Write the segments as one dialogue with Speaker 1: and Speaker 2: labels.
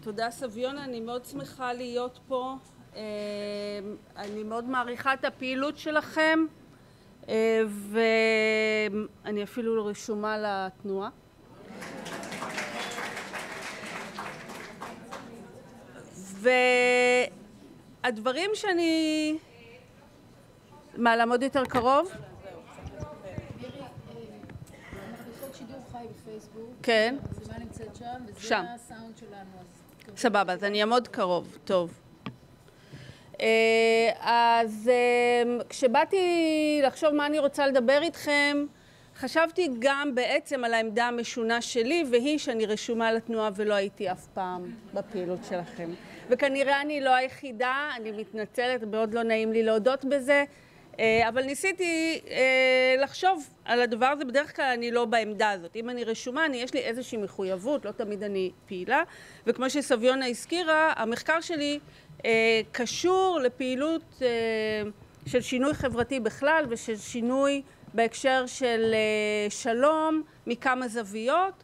Speaker 1: תודה סביונה, אני מאוד שמחה להיות פה. אני מאוד מעריכה את הפעילות שלכם, ואני אפילו לא רשומה לתנועה. והדברים שאני... מה, לעמוד יותר קרוב? כן.
Speaker 2: המצלמה נמצאת שם, וזה
Speaker 1: שם.
Speaker 2: הסאונד שלנו.
Speaker 1: סבבה, אז אני אעמוד קרוב. טוב. אז כשבאתי לחשוב מה אני רוצה לדבר איתכם, חשבתי גם בעצם על העמדה המשונה שלי, והיא שאני רשומה לתנועה ולא הייתי אף פעם בפעילות שלכם. וכנראה אני לא היחידה, אני מתנצלת, מאוד לא נעים לי להודות בזה, אבל ניסיתי לחשוב על הדבר הזה. בדרך כלל אני לא בעמדה הזאת. אם אני רשומה, יש לי איזושהי מחויבות, לא תמיד אני פעילה. וכמו שסביונה הזכירה, המחקר שלי קשור לפעילות של שינוי חברתי בכלל, ושל שינוי בהקשר של שלום מכמה זוויות.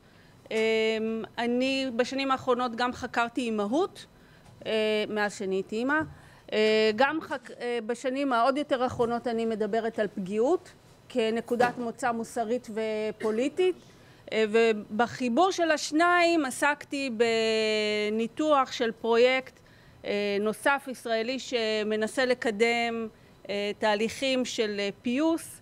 Speaker 1: אני בשנים האחרונות גם חקרתי אימהות, מאז שנהייתי אימא. גם בשנים העוד יותר האחרונות אני מדברת על פגיעות כנקודת מוצא מוסרית ופוליטית, ובחיבור של השניים עסקתי בניתוח של פרויקט נוסף ישראלי שמנסה לקדם תהליכים של פיוס,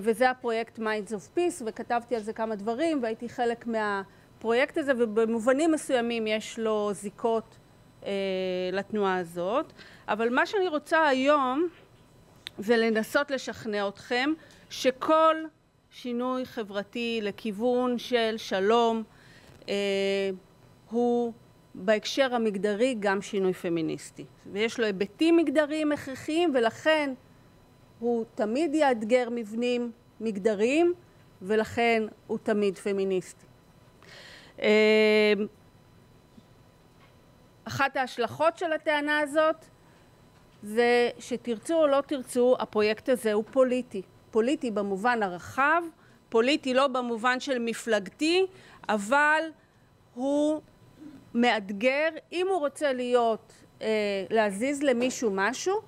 Speaker 1: וזה הפרויקט Minds of Peace, וכתבתי על זה כמה דברים והייתי חלק מהפרויקט הזה, ובמובנים מסוימים יש לו זיקות לתנועה הזאת. אבל מה שאני רוצה היום זה לנסות לשכנע אתכם שכל שינוי חברתי לכיוון של שלום הוא בהקשר המגדרי גם שינוי פמיניסטי, ויש לו היבטים מגדריים הכרחיים, ולכן הוא תמיד יאתגר מבנים מגדריים, ולכן הוא תמיד פמיניסטי. אחת ההשלכות של הטענה הזאת זה שתרצו או לא תרצו, הפרויקט הזה הוא פוליטי. פוליטי במובן הרחב, פוליטי לא במובן של מפלגתי, אבל הוא מאתגר. אם הוא רוצה להזיז למישהו משהו,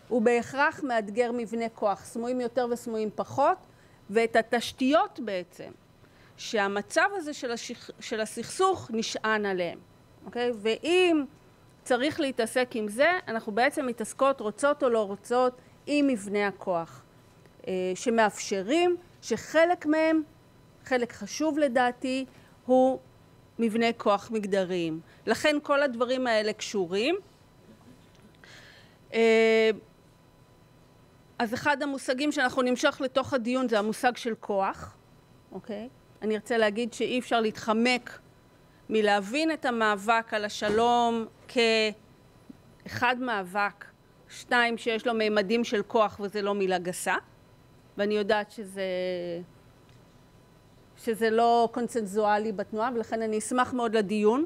Speaker 1: הוא בהכרח מאתגר מבנה כוח, סמויים יותר וסמויים פחות, ואת התשתיות בעצם, שהמצב הזה של הסכסוך נשען עליהם. אוקיי? ואם צריך להתעסק עם זה, אנחנו בעצם מתעסקות, רוצות או לא רוצות, עם מבנה הכוח, שמאפשרים שחלק מהם, חלק חשוב לדעתי, הוא מבנה כוח מגדריים. לכן כל הדברים האלה קשורים. אז אחד המושגים שאנחנו נמשוך לתוך הדיון זה המושג של כוח. אוקיי? אני ארצה להגיד שאי אפשר להתחמק מלהבין את המאבק על השלום כאחד מאבק, שתיים שיש לו מימדים של כוח וזה לא מילה גסה, ואני יודעת שזה לא קונצנזואלי בתנועה, ולכן אני אשמח מאוד לדיון,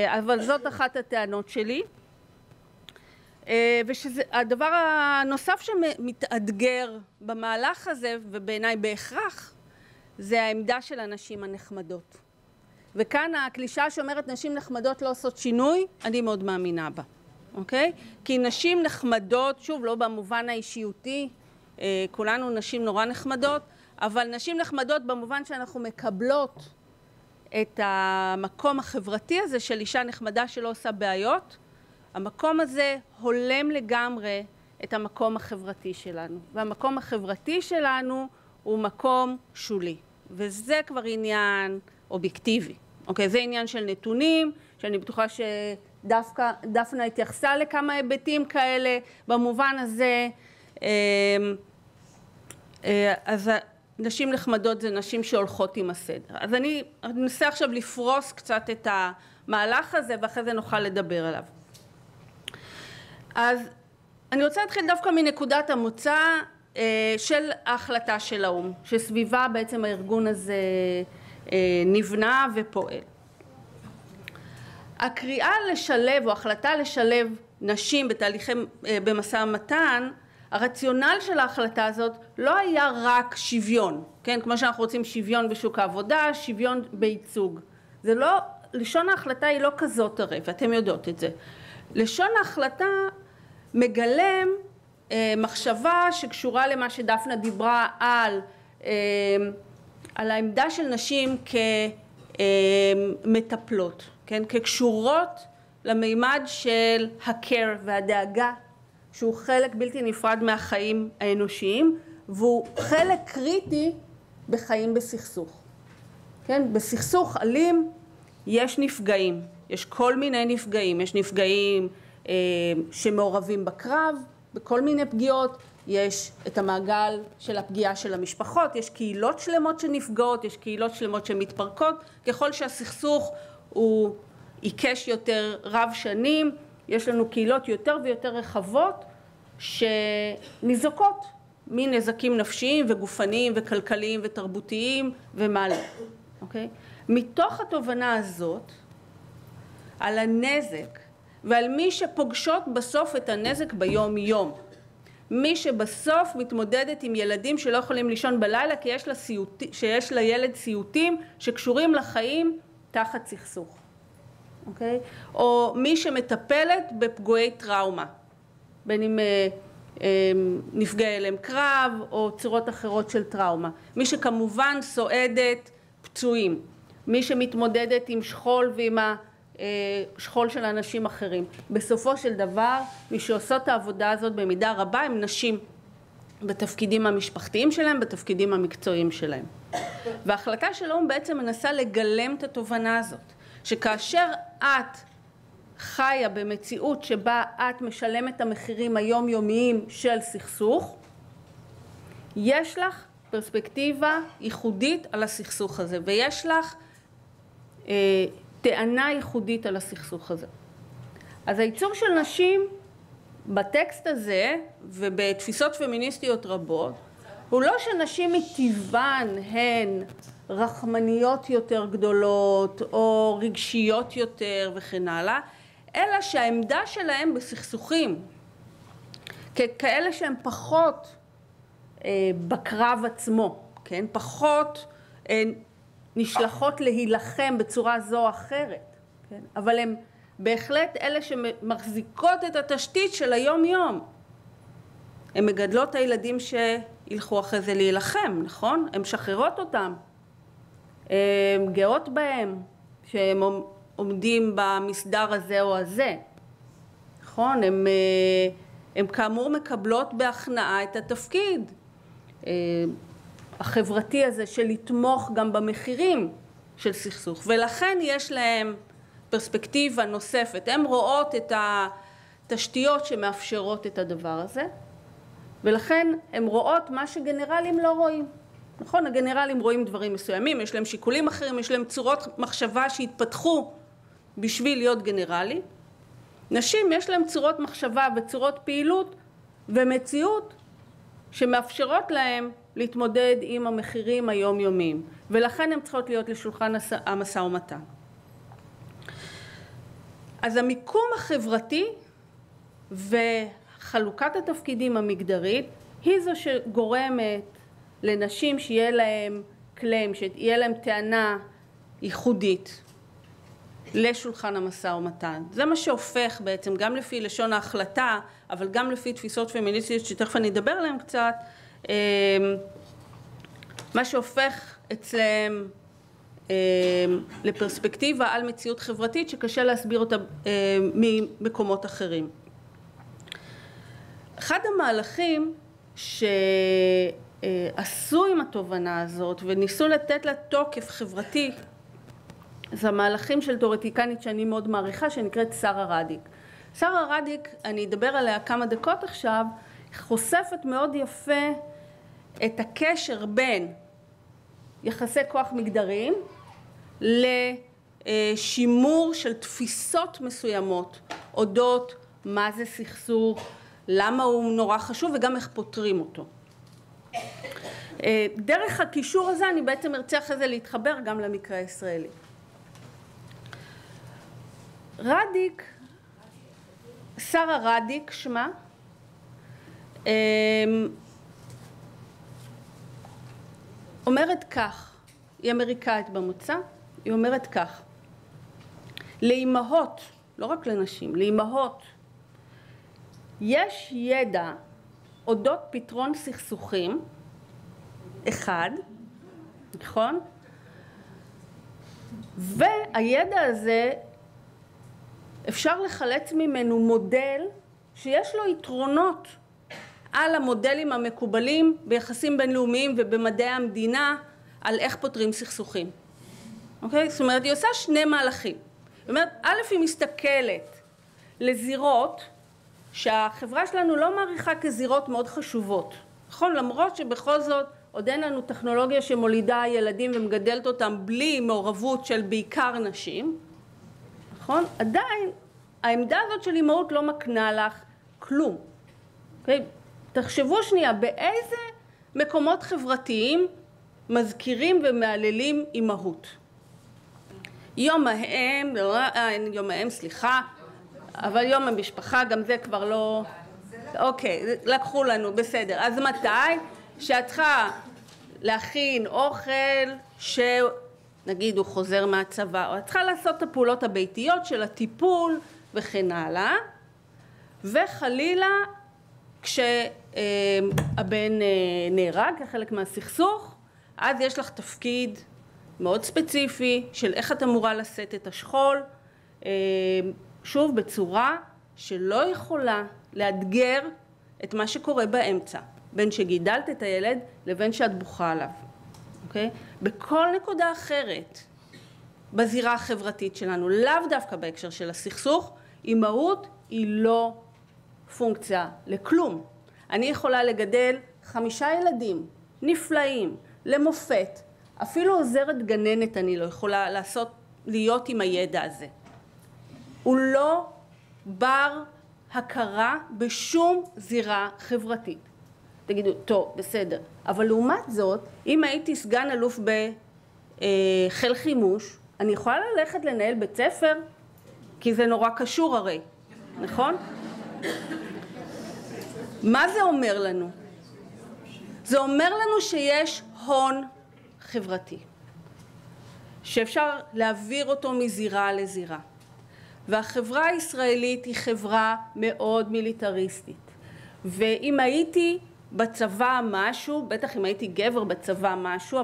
Speaker 1: אבל זאת אחת הטענות שלי. והדבר הנוסף שמתאתגר במהלך הזה, ובעיניי בהכרח, זה העמדה של הנשים הנחמדות. וכאן הקלישאה שאומרת נשים נחמדות לא עושות שינוי, אני מאוד מאמינה בה. אוקיי? כי נשים נחמדות, שוב, לא במובן האישיותי, כולנו נשים נורא נחמדות, אבל נשים נחמדות במובן שאנחנו מקבלות את המקום החברתי הזה של אישה נחמדה שלא עושה בעיות, המקום הזה הולם לגמרי את המקום החברתי שלנו. והמקום החברתי שלנו הוא מקום שולי. וזה כבר עניין אובייקטיבי. אוקיי, זה עניין של נתונים, שאני בטוחה שדפנה התייחסה לכמה היבטים כאלה. במובן הזה, אז נשים נחמדות זה נשים שהולכות עם הסדר. אז אני אנסה עכשיו לפרוס קצת את המהלך הזה, ואחרי זה נוכל לדבר עליו. אז אני רוצה להתחיל דווקא מנקודת המוצא של ההחלטה של האו"ם, שסביבה בעצם הארגון הזה נבנה ופועל. הקריאה לשלב או החלטה לשלב נשים בתהליכי במשא ומתן, הרציונל של ההחלטה הזאת לא היה רק שוויון, כן? כמו שאנחנו רוצים שוויון בשוק העבודה, שוויון בייצוג. זה לא לשון ההחלטה היא לא כזאת הרי, ואתם יודעות את זה. לשון ההחלטה מגלם מחשבה שקשורה למה שדפנה דיברה על העמדה של נשים כמטפלות, כן? כקשורות למימד של הקר והדאגה, שהוא חלק בלתי נפרד מהחיים האנושיים, והוא חלק קריטי בחיים בסכסוך. כן? בסכסוך אלים יש נפגעים, יש כל מיני נפגעים, יש נפגעים שמעורבים בקרב, בכל מיני פגיעות, יש את המעגל של הפגיעה של המשפחות, יש קהילות שלמות שנפגעות, יש קהילות שלמות שמתפרקות, ככל שהסכסוך הוא עיקש יותר רב שנים, יש לנו קהילות יותר ויותר רחבות שניזוקות מנזקים נפשיים וגופניים וכלכליים ותרבותיים ומה לא, אוקיי? מתוך התובנה הזאת על הנזק ועל מי שפוגשות בסוף את הנזק ביום יום, מי שבסוף מתמודדת עם ילדים שלא יכולים לישון בלילה כי שיש לילד סיוטים שקשורים לחיים תחת סכסוך, אוקיי? או מי שמטפלת בפגועי טראומה, בין אם נפגעי הלם קרב או צורות אחרות של טראומה, מי שכמובן סועדת פצועים, מי שמתמודדת עם שכול ועם שכול של אנשים אחרים. בסופו של דבר, מי שעושות את העבודה הזאת במידה רבה הם נשים בתפקידים המשפחתיים שלהם, בתפקידים המקצועיים שלהם. וההחלטה של האו"ם בעצם מנסה לגלם את התובנה הזאת, שכאשר את חיה במציאות שבה את משלמת את המחירים היומיומיים של סכסוך, יש לך פרספקטיבה ייחודית על הסכסוך הזה, ויש לך טענה ייחודית על הסכסוך הזה. אז הייצוג של נשים בטקסט הזה ובתפיסות פמיניסטיות רבות הוא לא שנשים מטבען הן רחמניות יותר גדולות או רגשיות יותר וכן הלאה, אלא שהעמדה שלהם בסכסוכים כאלה שהם פחות בקרב עצמו, כן? פחות נשלחות להילחם בצורה זו או אחרת, כן? אבל הם בהחלט אלה שמחזיקות את התשתית של היום יום. הן מגדלות הילדים שילכו אחרי זה להילחם, נכון? הן משחררות אותם, הן גאות בהם שהם עומדים במסדר הזה או הזה, נכון? הן כאמור מקבלות בהכנעה את התפקיד החברתי הזה של לתמוך גם במחירים של סכסוך, ולכן יש להם פרספקטיבה נוספת. הן רואות את התשתיות שמאפשרות את הדבר הזה, ולכן הן רואות מה שגנרלים לא רואים. נכון, הגנרלים רואים דברים מסוימים, יש להם שיקולים אחרים, יש להם צורות מחשבה שהתפתחו בשביל להיות גנרלי. נשים יש להם צורות מחשבה וצורות פעילות ומציאות שמאפשרות להם להתמודד עם המחירים היומיומיים, ולכן הן צריכות להיות לשולחן המשא ומתן. אז המיקום החברתי וחלוקת התפקידים המגדרית היא זו שגורמת לנשים שיהיה להם קליים, שיהיה להם טענה ייחודית לשולחן המשא ומתן. זה מה שהופך בעצם, גם לפי לשון ההחלטה, אבל גם לפי תפיסות פמיניסטיות שתכף אני אדבר עליהן קצת, מה שהופך אצלם לפרספקטיבה על מציאות חברתית שקשה להסביר אותה ממקומות אחרים. אחד המהלכים שעשו עם התובנה הזאת וניסו לתת לה תוקף חברתי, זה המהלכים של תיאורטיקנית שאני מאוד מעריכה, שנקראת שרה רדיק. שרה רדיק, אני אדבר עליה כמה דקות עכשיו, חושפת מאוד יפה את הקשר בין יחסי כוח מגדריים לשימור של תפיסות מסוימות אודות מה זה סכסוך, למה הוא נורא חשוב וגם איך פותרים אותו. דרך הקישור הזה אני בעצם ארצה אחרי זה להתחבר גם למקרה הישראלי. רדיק, שרה רדיק שמה, אומרת כך, היא אמריקאית במוצא, היא אומרת כך: לאימהות, לא רק לנשים, לאימהות, יש ידע אודות פתרון סכסוכים, אחד, נכון? והידע הזה, אפשר לחלץ ממנו מודל שיש לו יתרונות על המודלים המקובלים ביחסים בינלאומיים ובמדעי המדינה על איך פותרים סכסוכים. אוקיי? זאת אומרת, היא עושה שני מהלכים. זאת אומרת, א', היא מסתכלת לזירות שהחברה שלנו לא מעריכה כזירות מאוד חשובות. נכון? למרות שבכל זאת עוד אין לנו טכנולוגיה שמולידה ילדים ומגדלת אותם בלי מעורבות של בעיקר נשים. נכון? עדיין העמדה הזאת של אימהות לא מקנה לך כלום. אוקיי? תחשבו שנייה, באיזה מקומות חברתיים מזכירים ומעללים אימהות? יום האם, סליחה, אבל יום המשפחה, גם זה כבר לא... אוקיי, לקחו לנו, בסדר. אז מתי? שאת צריכה להכין אוכל שנגיד הוא חוזר מהצבא, או את צריכה לעשות את הפעולות הביתיות של הטיפול וכן הלאה, וחלילה כשהבן נהרג כחלק מהסכסוך, אז יש לך תפקיד מאוד ספציפי של איך את אמורה לשאת את השכול, שוב בצורה שלא יכולה לאתגר את מה שקורה באמצע, בין שגידלת את הילד לבין שאת בוכה עליו, אוקיי? בכל נקודה אחרת בזירה החברתית שלנו, לאו דווקא בהקשר של הסכסוך, אימהות היא לא פונקציה לכלום. אני יכולה לגדל 5 ילדים נפלאים, למופת, אפילו עוזרת גננת אני לא יכולה להיות עם הידע הזה. הוא לא בר הכרה בשום זירה חברתית. תגידו, טוב, בסדר. אבל לעומת זאת, אם הייתי סגן אלוף בחיל חימוש, אני יכולה ללכת לנהל בית ספר, כי זה נורא קשור הרי, נכון? מה זה אומר לנו? זה אומר לנו שיש הון חברתי, שאפשר להעביר אותו מזירה לזירה. והחברה הישראלית היא חברה מאוד מיליטריסטית. ואם הייתי בצבא משהו, בטח אם הייתי גבר בצבא משהו,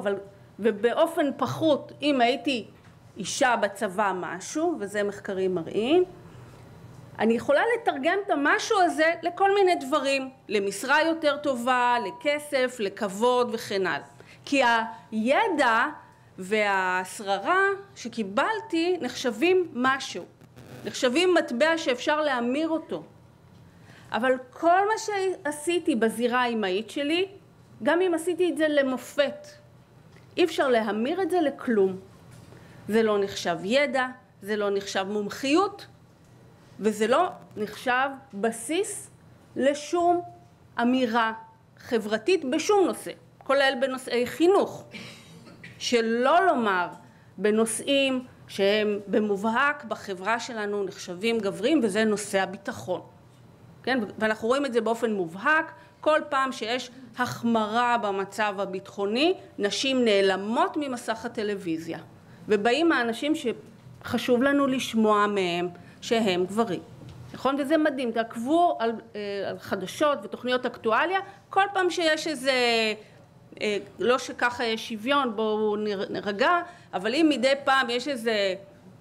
Speaker 1: ובאופן פחות אם הייתי אישה בצבא משהו, וזה מחקרים מראים, אני יכולה לתרגם את המשהו הזה לכל מיני דברים, למשרה יותר טובה, לכסף, לכבוד וכן הלאה. כי הידע והשררה שקיבלתי נחשבים משהו, נחשבים מטבע שאפשר להמיר אותו. אבל כל מה שעשיתי בזירה האימהית שלי, גם אם עשיתי את זה למופת, אי אפשר להמיר את זה לכלום. זה לא נחשב ידע, זה לא נחשב מומחיות, וזה לא נחשב בסיס לשום אמירה חברתית בשום נושא, כולל בנושאי חינוך, שלא לומר בנושאים שהם במובהק בחברה שלנו נחשבים גברים, וזה נושא הביטחון. כן? ואנחנו רואים את זה באופן מובהק, כל פעם שיש החמרה במצב הביטחוני, נשים נעלמות ממסך הטלוויזיה, ובאים האנשים שחשוב לנו לשמוע מהם שהם גברים. נכון? וזה מדהים, תעקבו על חדשות ותוכניות אקטואליה, כל פעם שיש איזה, לא שככה יש שוויון, בואו נרגע, אבל אם מדי פעם יש איזה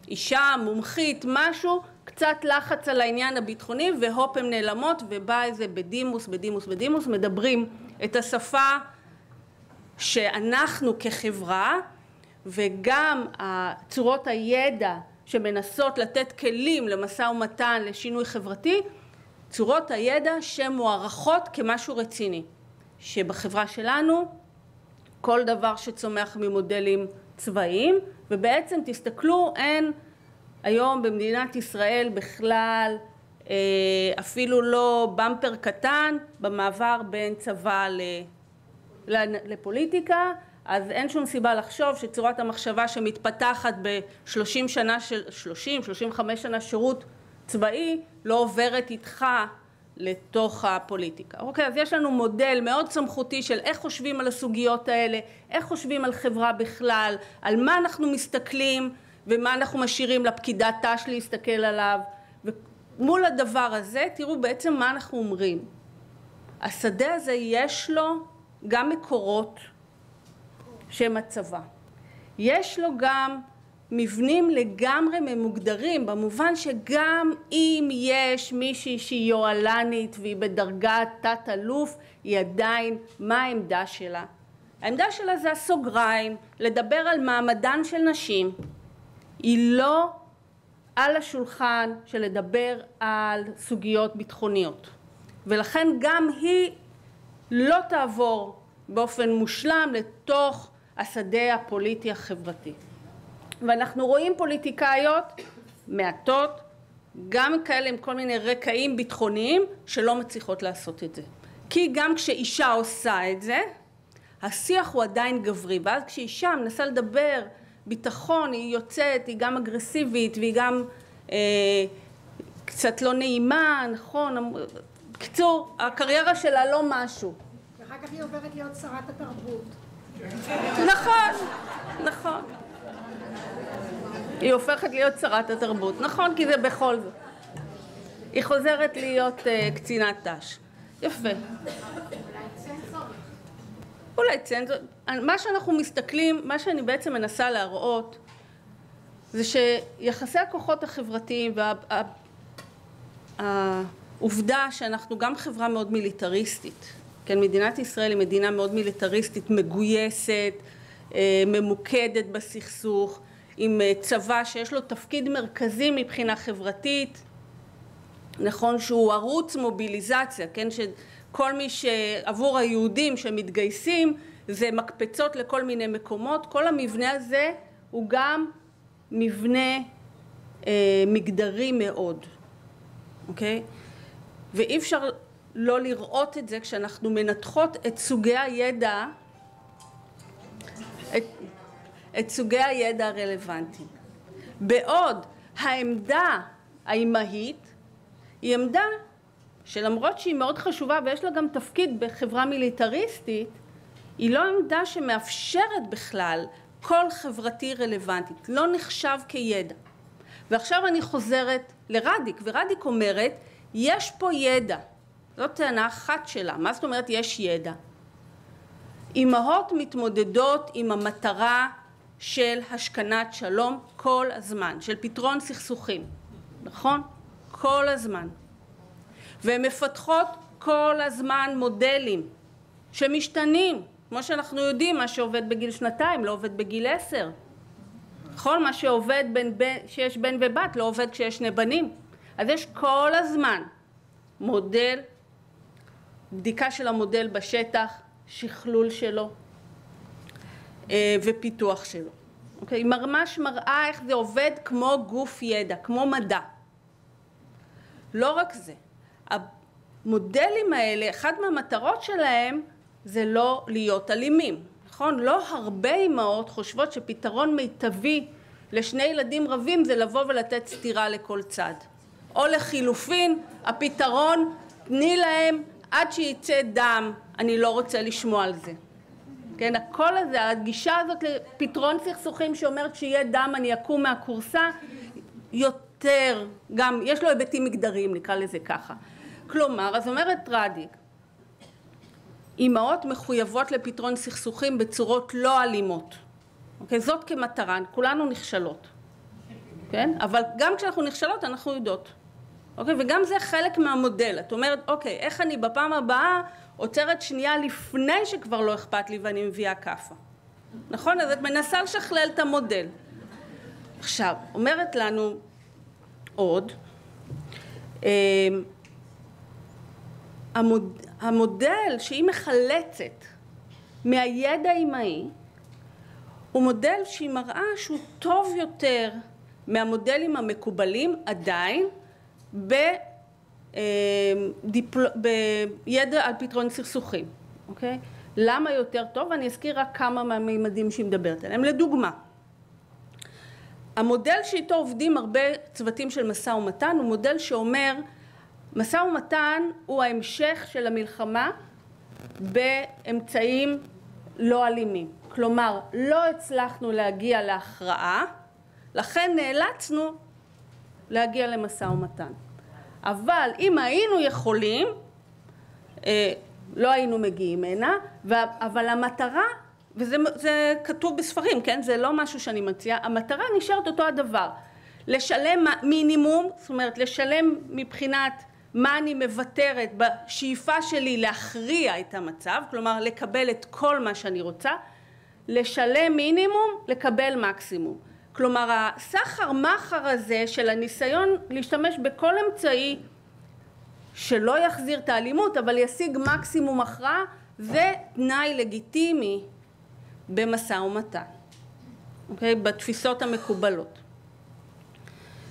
Speaker 1: אישה מומחית, משהו, קצת לחץ על העניין הביטחוני, והופ הם נעלמות, ובא איזה בדימוס, מדברים את השפה שאנחנו כחברה, וגם צורות הידע שמנסות לתת כלים למשא ומתן לשינוי חברתי, צורות הידע שמוערכות כמשהו רציני, שבחברה שלנו כל דבר שצומח ממודלים צבאיים, ובעצם תסתכלו, אין היום במדינת ישראל בכלל אפילו לא במפר קטן במעבר בין צבא לפוליטיקה, אז אין שום סיבה לחשוב שצורת המחשבה שמתפתחת ב-30 שנה, 35 שנה שירות צבאי לא עוברת איתך לתוך הפוליטיקה. אוקיי, אז יש לנו מודל מאוד סמכותי של איך חושבים על הסוגיות האלה, איך חושבים על חברה בכלל, על מה אנחנו מסתכלים ומה אנחנו משאירים לפקידת ת"ש להסתכל עליו, ומול הדבר הזה תראו בעצם מה אנחנו אומרים. השדה הזה יש לו גם מקורות שהם הצבא. יש לו גם מבנים לגמרי ממוגדרים, במובן שגם אם יש מישהי שהיא יוהל"נית והיא בדרגת תת-אלוף, היא עדיין, מה העמדה שלה? העמדה שלה זה הסוגריים, לדבר על מעמדן של נשים. היא לא על השולחן של לדבר על סוגיות ביטחוניות. ולכן גם היא לא תעבור באופן מושלם לתוך השדה הפוליטי החברתי. ואנחנו רואים פוליטיקאיות מעטות, גם כאלה עם כל מיני רקעים ביטחוניים, שלא מצליחות לעשות את זה. כי גם כשאישה עושה את זה, השיח הוא עדיין גברי, ואז כשאישה מנסה לדבר ביטחון, היא יוצאת, היא גם אגרסיבית, והיא גם קצת לא נעימה, נכון? בקיצור, הקריירה שלה לא משהו.
Speaker 2: ואחר כך היא עוברת להיות שרת התרבות.
Speaker 1: נכון, נכון. היא הופכת להיות שרת התרבות, נכון, כי זה בכל זאת. היא חוזרת להיות קצינת ת"ש. יפה. אולי צנזור. מה שאנחנו מסתכלים, מה שאני בעצם מנסה להראות, זה שיחסי הכוחות החברתיים והעובדה שאנחנו גם חברה מאוד מיליטריסטית, כן, מדינת ישראל היא מדינה מאוד מיליטריסטית, מגויסת, ממוקדת בסכסוך, עם צבא שיש לו תפקיד מרכזי מבחינה חברתית, נכון שהוא ערוץ מוביליזציה, כן, שכל מי שעבור היהודים שמתגייסים זה מקפצות לכל מיני מקומות, כל המבנה הזה הוא גם מבנה מגדרי מאוד, אוקיי? ואי אפשר לא לראות את זה כשאנחנו מנתחות את סוגי הידע, את סוגי הידע הרלוונטיים. בעוד העמדה האימהית היא עמדה שלמרות שהיא מאוד חשובה ויש לה גם תפקיד בחברה מיליטריסטית, היא לא עמדה שמאפשרת בכלל כל חברתי רלוונטית, לא נחשב כידע. ועכשיו אני חוזרת לרדיק, ורדיק אומרת, יש פה ידע. זאת טענה אחת שלה. מה זאת אומרת יש ידע? אמהות מתמודדות עם המטרה של השכנת שלום כל הזמן, של פתרון סכסוכים, נכון? כל הזמן. והן מפתחות כל הזמן מודלים שמשתנים, כמו שאנחנו יודעים, מה שעובד בגיל 2 לא עובד בגיל 10. נכון? מה שעובד שיש בן ובת לא עובד כשיש שני בנים. אז יש כל הזמן מודל, בדיקה של המודל בשטח, שכלול שלו ופיתוח שלו. אוקיי? היא ממש מראה איך זה עובד כמו גוף ידע, כמו מדע. לא רק זה, המודלים האלה, אחד מהמטרות שלהם זה לא להיות אלימים. נכון? לא הרבה אמהות חושבות שפתרון מיטבי לשני ילדים רבים זה לבוא ולתת סתירה לכל צד. או לחילופין, הפתרון, תני להם עד שיצא דם, אני לא רוצה לשמוע על זה. כן, הכל הזה, הגישה הזאת לפתרון סכסוכים שאומרת שיהיה דם, אני אקום מהקורסה, יותר, גם יש לו היבטים מגדריים, נקרא לזה ככה. כלומר, אז אומרת רדיק, אמהות מחויבות לפתרון סכסוכים בצורות לא אלימות. אוקיי? זאת כמטרה, כולנו נכשלות. כן? אבל גם כשאנחנו נכשלות אנחנו יודעות. אוקיי? וגם זה חלק מהמודל. את אומרת, אוקיי, איך אני בפעם הבאה עוצרת שנייה לפני שכבר לא אכפת לי ואני מביאה כאפה. נכון? אז את מנסה לשכלל את המודל. עכשיו, אומרת לנו עוד, המודל שהיא מחלצת מהידע האימהי הוא מודל שהיא מראה שהוא טוב יותר מהמודלים המקובלים עדיין בידע על פתרון סכסוכים. אוקיי? למה יותר טוב? אני אזכיר רק כמה מהמימדים שהיא מדברת עליהם. לדוגמה, המודל שאיתו עובדים הרבה צוותים של משא ומתן הוא מודל שאומר משא ומתן הוא ההמשך של המלחמה באמצעים לא אלימים. כלומר, לא הצלחנו להגיע להכרעה, לכן נאלצנו להגיע למשא ומתן. אבל אם היינו יכולים, לא היינו מגיעים הנה, אבל המטרה, וזה כתוב בספרים, כן? זה לא משהו שאני מציעה, המטרה נשארת אותו הדבר. לשלם מינימום, זאת אומרת, לשלם מבחינת מה אני מוותרת בשאיפה שלי להכריע את המצב, כלומר, לקבל את כל מה שאני רוצה, לשלם מינימום, לקבל מקסימום. כלומר, הסחר מחר הזה של הניסיון להשתמש בכל אמצעי שלא יחזיר את האלימות, אבל ישיג מקסימום הכרעה, זה תנאי לגיטימי במשא ומתן, אוקיי? בתפיסות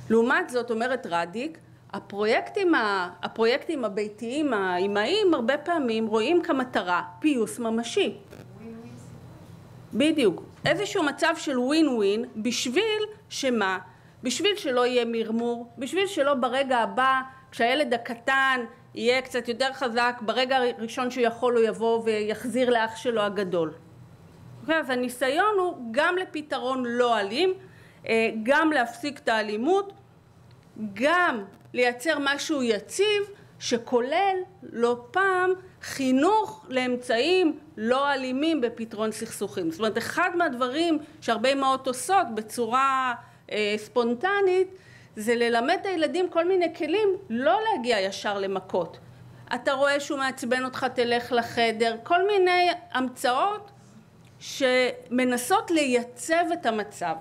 Speaker 1: לעומת זאת, אומרת רדיק, הפרויקטים הביתיים האימהיים הרבה פעמים רואים כמטרה פיוס ממשי. בדיוק. איזשהו מצב של ווין ווין, בשביל שמה? בשביל שלא יהיה מרמור, בשביל שלא ברגע הבא, כשהילד הקטן יהיה קצת יותר חזק, ברגע הראשון שהוא יכול הוא יבוא ויחזיר לאח שלו הגדול. אז הניסיון הוא גם לפתרון לא אלים, גם להפסיק את האלימות, גם לייצר משהו יציב שכולל לא פעם חינוך לאמצעים לא אלימים בפתרון סכסוכים. זאת אומרת, אחד מהדברים שהרבה אמהות עושות בצורה ספונטנית, זה ללמד את הילדים כל מיני כלים, לא להגיע ישר למכות. אתה רואה שהוא מעצבן אותך, תלך לחדר, כל מיני המצאות שמנסות לייצב את המצב.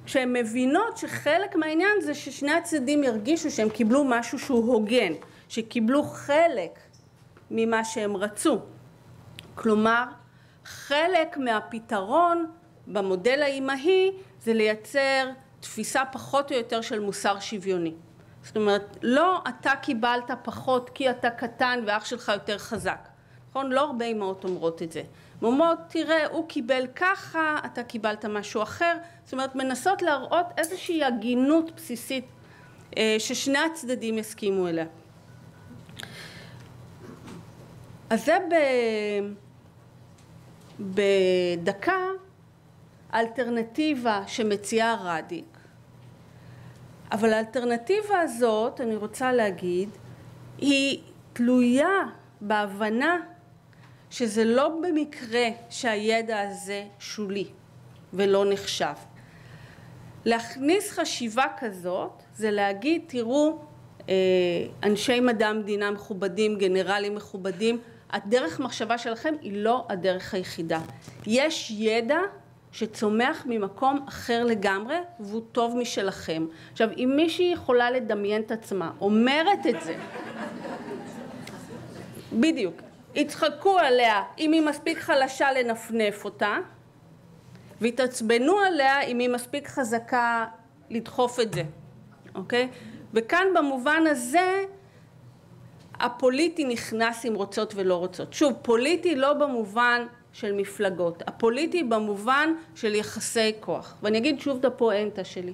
Speaker 1: כשהן מבינות שחלק מהעניין זה ששני הצדדים ירגישו שהם קיבלו משהו שהוא הוגן, שקיבלו חלק ממה שהם רצו. כלומר, חלק מהפתרון במודל האימהי זה לייצר תפיסה פחות או יותר של מוסר שוויוני. זאת אומרת, לא אתה קיבלת פחות כי אתה קטן ואח שלך יותר חזק. נכון? לא הרבה אמהות אומרות את זה. אומרות, תראה, הוא קיבל ככה, אתה קיבלת משהו אחר. זאת אומרת, מנסות להראות איזושהי הגינות בסיסית ששני הצדדים יסכימו אליה. אז זה בדקה האלטרנטיבה שמציעה רדיק. אבל האלטרנטיבה הזאת, אני רוצה להגיד, היא תלויה בהבנה שזה לא במקרה שהידע הזה שולי ולא נחשב. להכניס חשיבה כזאת זה להגיד, תראו, אנשי מדע המדינה מכובדים, גנרלים מכובדים, הדרך מחשבה שלכם היא לא הדרך היחידה. יש ידע שצומח ממקום אחר לגמרי והוא טוב משלכם. עכשיו, אם מישהי יכולה לדמיין את עצמה, אומרת את זה, בדיוק, יצחקו עליה אם היא מספיק חלשה לנפנף אותה, והתעצבנו עליה אם היא מספיק חזקה לדחוף את זה, אוקיי? וכאן במובן הזה הפוליטי נכנס עם רוצות ולא רוצות. שוב, פוליטי לא במובן של מפלגות, הפוליטי במובן של יחסי כוח. ואני אגיד שוב את הפואנטה שלי.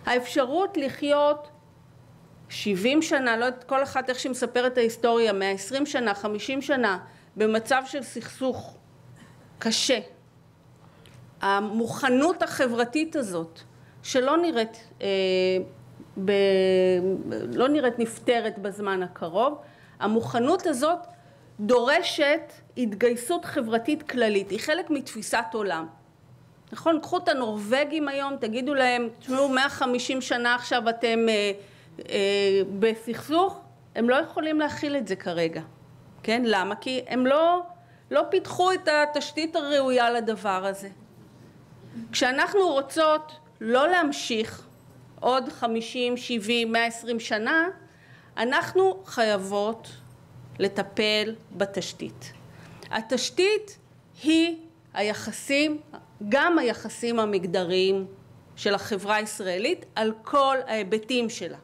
Speaker 1: האפשרות לחיות 70 שנה, לא את כל אחת איך שמספרת את ההיסטוריה, 120 שנה, 50 שנה, במצב של סכסוך קשה. המוכנות החברתית הזאת, שלא נראית, לא נראית נפתרת בזמן הקרוב, המוכנות הזאת דורשת התגייסות חברתית כללית, היא חלק מתפיסת עולם. נכון? קחו את הנורווגים היום, תגידו להם, תשמעו 150 שנה עכשיו אתם בסכסוך, הם לא יכולים להכיל את זה כרגע. כן? למה? כי הם לא פיתחו את התשתית הראויה לדבר הזה. כשאנחנו רוצות לא להמשיך עוד 50, 70, 120 שנה, אנחנו חייבות לטפל בתשתית. התשתית היא היחסים, גם היחסים המגדריים של החברה הישראלית על כל ההיבטים שלה.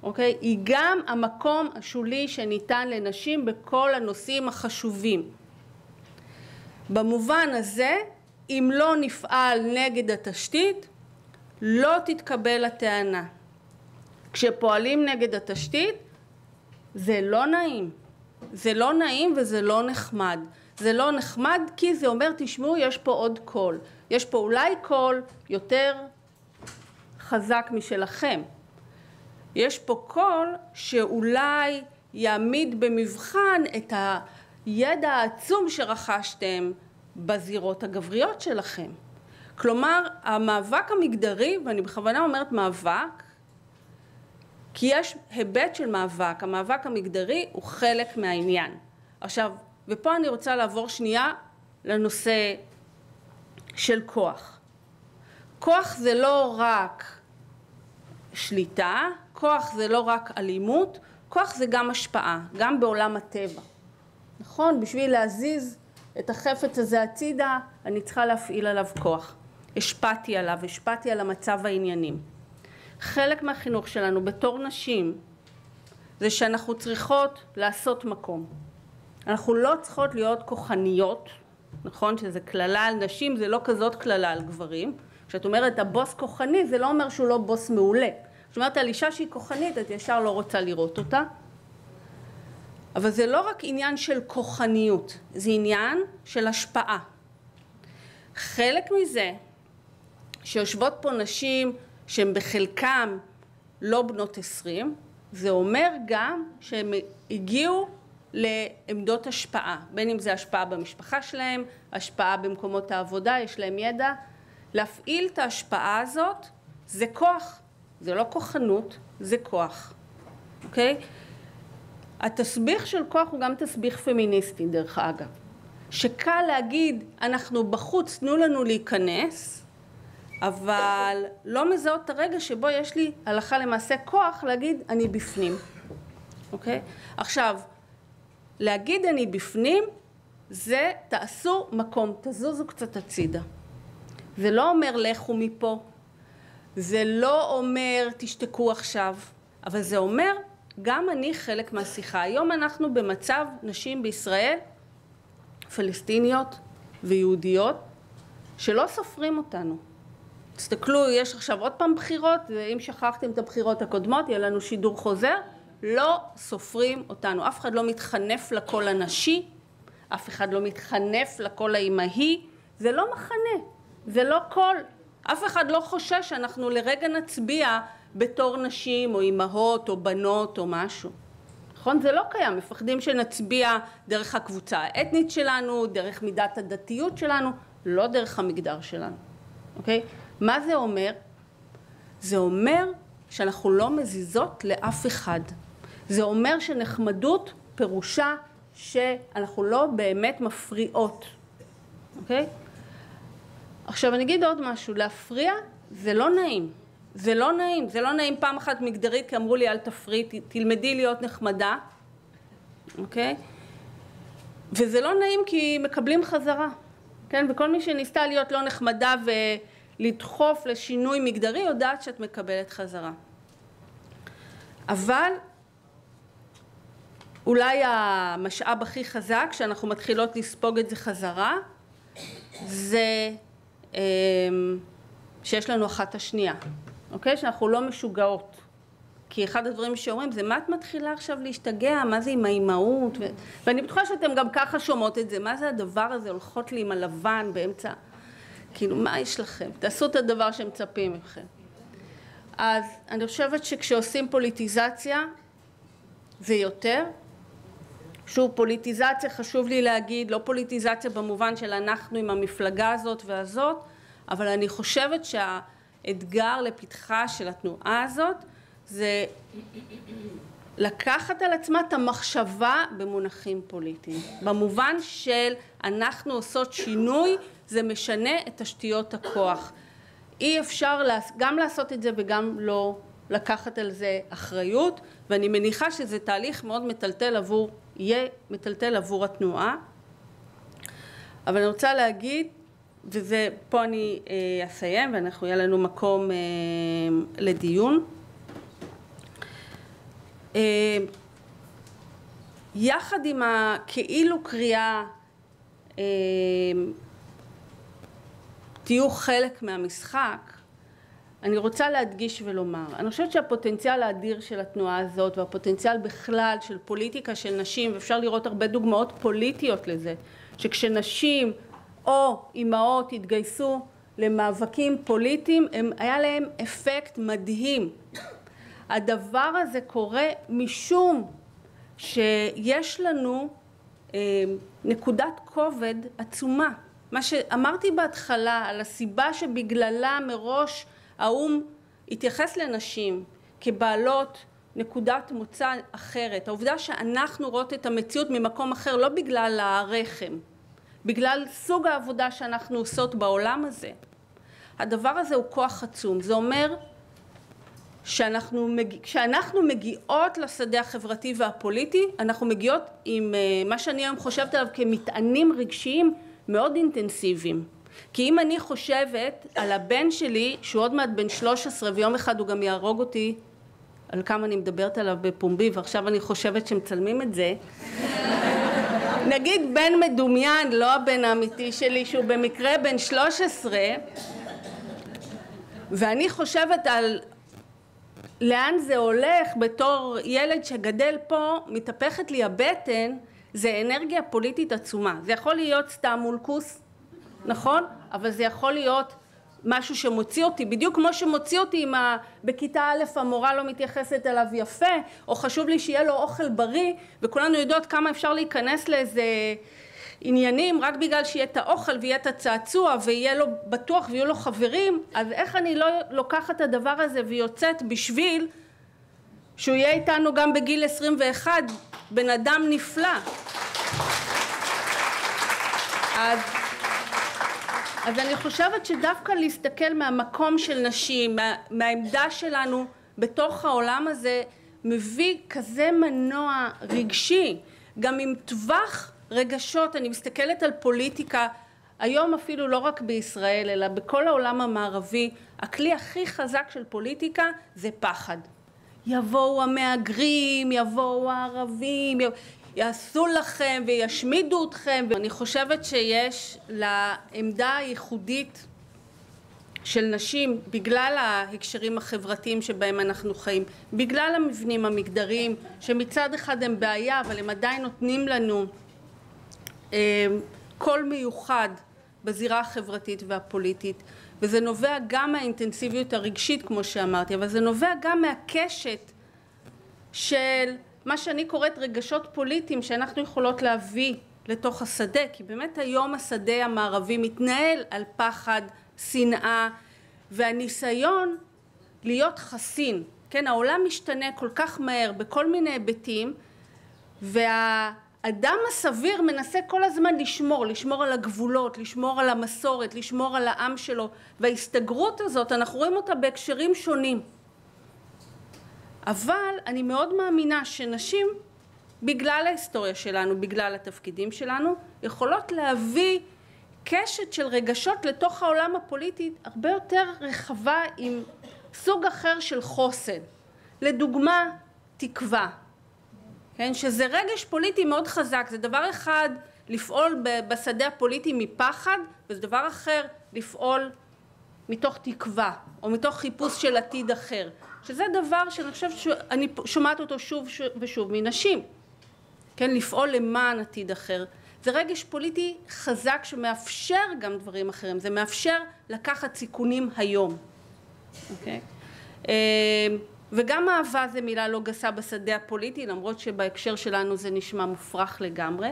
Speaker 1: אוקיי? היא גם המקום השולי שניתן לנשים בכל הנושאים החשובים. במובן הזה, אם לא נפעל נגד התשתית, לא תתקבל הטענה. כשפועלים נגד התשתית, זה לא נעים. זה לא נעים וזה לא נחמד. זה לא נחמד כי זה אומר, תשמעו, יש פה עוד קול. יש פה אולי קול יותר חזק משלכם. יש פה קול שאולי יעמיד במבחן את הידע העצום שרכשתם בזירות הגבריות שלכם. כלומר, המאבק המגדרי, ואני בכוונה אומרת מאבק, כי יש היבט של מאבק, המאבק המגדרי הוא חלק מהעניין. עכשיו, ופה אני רוצה לעבור שנייה לנושא של כוח. כוח זה לא רק שליטה, כוח זה לא רק אלימות, כוח זה גם השפעה, גם בעולם הטבע. נכון? בשביל להזיז את החפץ הזה הצידה, אני צריכה להפעיל עליו כוח. השפעתי עליו, השפעתי על המצב העניינים. חלק מהחינוך שלנו בתור נשים, זה שאנחנו צריכות לעשות מקום. אנחנו לא צריכות להיות כוחניות, נכון? שזה כללה על נשים, זה לא כזאת כללה על גברים. כשאת אומרת הבוס כוחני, זה לא אומר שהוא לא בוס מעולה. זאת אומרת, על אישה שהיא כוחנית, את ישר לא רוצה לראות אותה. אבל זה לא רק עניין של כוחניות, זה עניין של השפעה. חלק מזה, שיושבות פה נשים שהן בחלקם לא בנות 20, זה אומר גם שהן הגיעו לעמדות השפעה, בין אם זה השפעה במשפחה שלהם, השפעה במקומות העבודה, יש להם ידע. להפעיל את ההשפעה הזאת זה כוח, זה לא כוחנות, זה כוח, אוקיי? התסביך של כוח הוא גם תסביך פמיניסטי דרך אגב, שקל להגיד אנחנו בחוץ, תנו לנו להיכנס, אבל לא מזהות את הרגע שבו יש לי הלכה למעשה כוח להגיד אני בפנים, אוקיי? עכשיו, להגיד אני בפנים זה תעשו מקום, תזוזו קצת הצידה. זה לא אומר לכו מפה, זה לא אומר תשתקו עכשיו, אבל זה אומר גם אני חלק מהשיחה. היום אנחנו במצב נשים בישראל, פלסטיניות ויהודיות, שלא סופרים אותנו. תסתכלו, יש עכשיו עוד פעם בחירות, ואם שכחתם את הבחירות הקודמות, יהיה לנו שידור חוזר, לא סופרים אותנו. אף אחד לא מתחנף לקול הנשי, אף אחד לא מתחנף לקול האימהי, זה לא מחנה, זה לא קול. אף אחד לא חושש שאנחנו לרגע נצביע בתור נשים או אימהות או בנות או משהו. נכון? זה לא קיים. מפחדים שנצביע דרך הקבוצה האתנית שלנו, דרך מידת הדתיות שלנו, לא דרך המגדר שלנו. אוקיי? מה זה אומר? זה אומר שאנחנו לא מזיזות לאף אחד. זה אומר שנחמדות פירושה שאנחנו לא באמת מפריעות. אוקיי? עכשיו אני אגיד עוד משהו, להפריע זה לא נעים. זה לא נעים, זה לא נעים פעם אחת מגדרית, כי אמרו לי אל תפריע, תלמדי להיות נחמדה, אוקיי? וזה לא נעים כי מקבלים חזרה, כן? וכל מי שניסתה להיות לא נחמדה ולדחוף לשינוי מגדרי, יודעת שאת מקבלת חזרה. אבל אולי המשאב הכי חזק, שאנחנו מתחילות לספוג את זה חזרה, זה שיש לנו אחת השנייה. אוקיי? שאנחנו לא משוגעות. כי אחד הדברים שאומרים זה, מה את מתחילה עכשיו להשתגע? מה זה עם האימהות? ואני בטוחה שאתם גם ככה שומעות את זה. מה זה הדבר הזה? הולכות לי עם הלבן באמצע. כאילו, מה יש לכם? תעשו את הדבר שמצפים מכם. אז אני חושבת שכשעושים פוליטיזציה, זה יותר. שוב, פוליטיזציה, חשוב לי להגיד, לא פוליטיזציה במובן של אנחנו עם המפלגה הזאת והזאת, אבל אני חושבת אתגר לפתחה של התנועה הזאת זה לקחת על עצמה את המחשבה במונחים פוליטיים. במובן של אנחנו עושות שינוי, זה משנה את תשתיות הכוח. אי אפשר גם לעשות את זה וגם לא לקחת על זה אחריות, ואני מניחה שזה תהליך מאוד יהיה מטלטל עבור התנועה. אבל אני רוצה להגיד, וזה, פה אני אסיים, ואנחנו יהיה לנו מקום לדיון. יחד עם הכאילו קריאה, תהיו חלק מהמשחק, אני רוצה להדגיש ולומר, אני חושבת שהפוטנציאל האדיר של התנועה הזאת, והפוטנציאל בכלל של פוליטיקה של נשים, ואפשר לראות הרבה דוגמאות פוליטיות לזה, שכשנשים או אימהות התגייסו למאבקים פוליטיים, היה להם אפקט מדהים. הדבר הזה קורה משום שיש לנו נקודת כובד עצומה. מה שאמרתי בהתחלה על הסיבה שבגללה מראש האו"ם התייחס לנשים כבעלות נקודת מוצא אחרת. העובדה שאנחנו רואות את המציאות ממקום אחר לא בגלל הרחם, בגלל סוג העבודה שאנחנו עושות בעולם הזה. הדבר הזה הוא כוח עצום. זה אומר כשאנחנו מגיעות לשדה החברתי והפוליטי, אנחנו מגיעות עם מה שאני היום חושבת עליו כמטענים רגשיים מאוד אינטנסיביים. כי אם אני חושבת על הבן שלי, שהוא עוד מעט בן 13 ויום אחד הוא גם יהרוג אותי, על כמה אני מדברת עליו בפומבי, ועכשיו אני חושבת שמצלמים את זה, נגיד בן מדומיין, לא הבן האמיתי שלי, שהוא במקרה בן 13, ואני חושבת על לאן זה הולך בתור ילד שגדל פה, מתהפכת לי הבטן, זה אנרגיה פוליטית עצומה. זה יכול להיות סתם מולקוס, נכון? אבל זה יכול להיות משהו שמוציא אותי, בדיוק כמו שמוציא אותי אם בכיתה א' המורה לא מתייחסת אליו יפה, או חשוב לי שיהיה לו אוכל בריא, וכולנו יודעות כמה אפשר להיכנס לאיזה עניינים רק בגלל שיהיה את האוכל ויהיה את הצעצוע ויהיה לו בטוח ויהיו לו חברים. אז איך אני לא לוקחת את הדבר הזה ויוצאת בשביל שהוא יהיה איתנו גם בגיל 21, בן אדם נפלא. אז אני חושבת שדווקא להסתכל מהמקום של נשים, מהעמדה שלנו בתוך העולם הזה, מביא כזה מנוע רגשי, גם עם טווח רגשות. אני מסתכלת על פוליטיקה, היום אפילו לא רק בישראל, אלא בכל העולם המערבי, הכלי הכי חזק של פוליטיקה זה פחד. יבואו המהגרים, יבואו הערבים, יעשו לכם וישמידו אתכם. ואני חושבת שיש לעמדה הייחודית של נשים, בגלל ההקשרים החברתיים שבהם אנחנו חיים, בגלל המבנים המגדריים, שמצד אחד הם בעיה, אבל הם עדיין נותנים לנו קול מיוחד בזירה החברתית והפוליטית, וזה נובע גם מהאינטנסיביות הרגשית כמו שאמרתי, אבל זה נובע גם מהקשת של מה שאני קוראת רגשות פוליטיים שאנחנו יכולות להביא לתוך השדה, כי באמת היום השדה המערבי מתנהל על פחד, שנאה, והניסיון להיות חסין. כן, העולם משתנה כל כך מהר בכל מיני היבטים, והאדם הסביר מנסה כל הזמן לשמור על הגבולות, לשמור על המסורת, לשמור על העם שלו, וההסתגרות הזאת אנחנו רואים אותה בהקשרים שונים. אבל אני מאוד מאמינה שנשים, בגלל ההיסטוריה שלנו, בגלל התפקידים שלנו, יכולות להביא קשת של רגשות לתוך העולם הפוליטי הרבה יותר רחבה עם סוג אחר של חוסן. לדוגמה, תקווה. כן? שזה רגש פוליטי מאוד חזק. זה דבר אחד לפעול בשדה הפוליטי מפחד, וזה דבר אחר לפעול מתוך תקווה, או מתוך חיפוש של עתיד אחר. שזה דבר שאני חושבת שאני שומעת אותו שוב ושוב מנשים. כן? לפעול למען עתיד אחר. זה רגש פוליטי חזק שמאפשר גם דברים אחרים. זה מאפשר לקחת סיכונים היום. אוקיי? וגם אהבה זה מילה לא גסה בשדה הפוליטי, למרות שבהקשר שלנו זה נשמע מופרך לגמרי.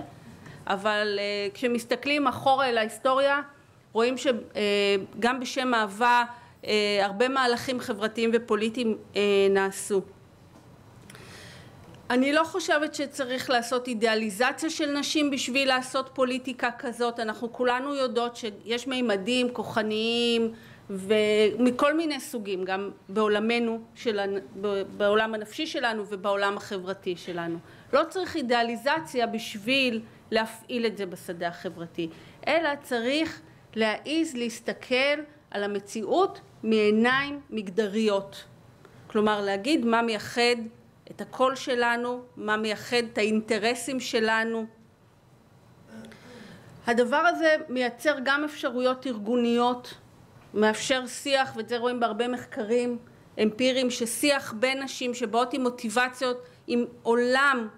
Speaker 1: אבל כשמסתכלים אחורה אל ההיסטוריה, רואים שגם בשם אהבה הרבה מהלכים חברתיים ופוליטיים נעשו. אני לא חושבת שצריך לעשות אידיאליזציה של נשים בשביל לעשות פוליטיקה כזאת. אנחנו כולנו יודעות שיש מימדים כוחניים ומכל מיני סוגים, גם בעולמנו, בעולם הנפשי שלנו ובעולם החברתי שלנו. לא צריך אידיאליזציה בשביל להפעיל את זה בשדה החברתי, אלא צריך להעיז להסתכל על המציאות מעיניים מגדריות. כלומר, להגיד מה מייחד את הקול שלנו, מה מייחד את האינטרסים שלנו. הדבר הזה מייצר גם אפשרויות ארגוניות, מאפשר שיח, ואת זה רואים בהרבה מחקרים אמפיריים, ששיח בין נשים שבאות עם מוטיבציות, עם עולם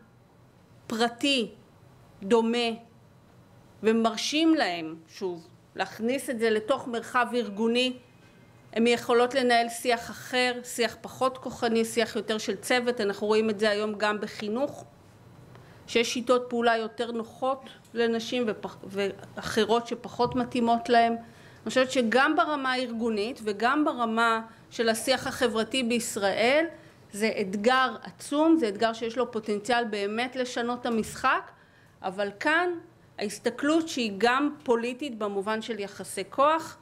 Speaker 1: פרטי דומה, ומרשים להם, שוב, להכניס את זה לתוך מרחב ארגוני. הן יכולות לנהל שיח אחר, שיח פחות כוחני, שיח יותר של צוות. אנחנו רואים את זה היום גם בחינוך, שיש שיטות פעולה יותר נוחות לנשים ואחרות שפחות מתאימות להן. אני חושבת שגם ברמה הארגונית וגם ברמה של השיח החברתי בישראל, זה אתגר עצום, זה אתגר שיש לו פוטנציאל באמת לשנות את המשחק, אבל כאן ההסתכלות שהיא גם פוליטית במובן של יחסי כוח,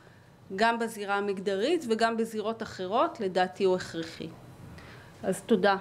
Speaker 1: גם בזירה המגדרית וגם בזירות אחרות, לדעתי הוא הכרחי. אז תודה.